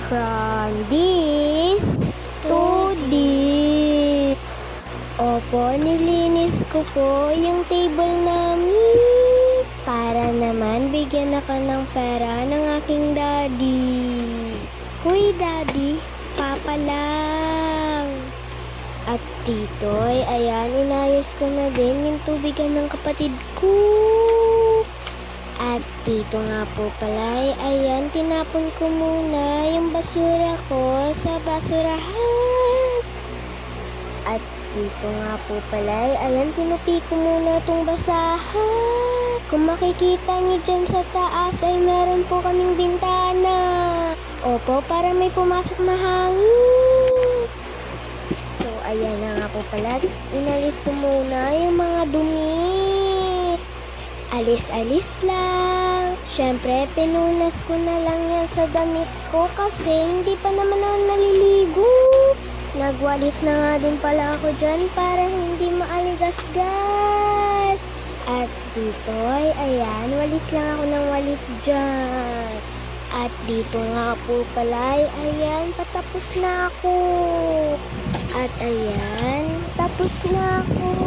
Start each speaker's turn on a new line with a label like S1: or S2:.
S1: From this to this. Opo, nilinis ko po yung table namin para naman bigyan ako ng pera ng aking daddy. Huy, daddy, papa lang. At titoy, ayan, inayos ko na din yung tubigan ng kapatid ko. At dito nga po pala, ayan, tinapon ko muna yung basura ko sa basurahan. At dito nga po pala, ayan, tinupi ko muna itong basahan. Kung makikita nyo dyan sa taas ay meron po kaming bintana. Opo, para may pumasok na hangin. So, ayan na nga po pala, inalis ko muna yung mga dumi. Alis-alis lang. Siyempre, pinunas ko na lang yan sa damit ko kasi hindi pa naman ako naliligo. Nagwalis na nga din pala ako dyan para hindi maaligasgas. At dito ay ayan, walis lang ako ng walis dyan. At dito nga po pala ay ayan, patapos na ako. At ayan, tapos na ako.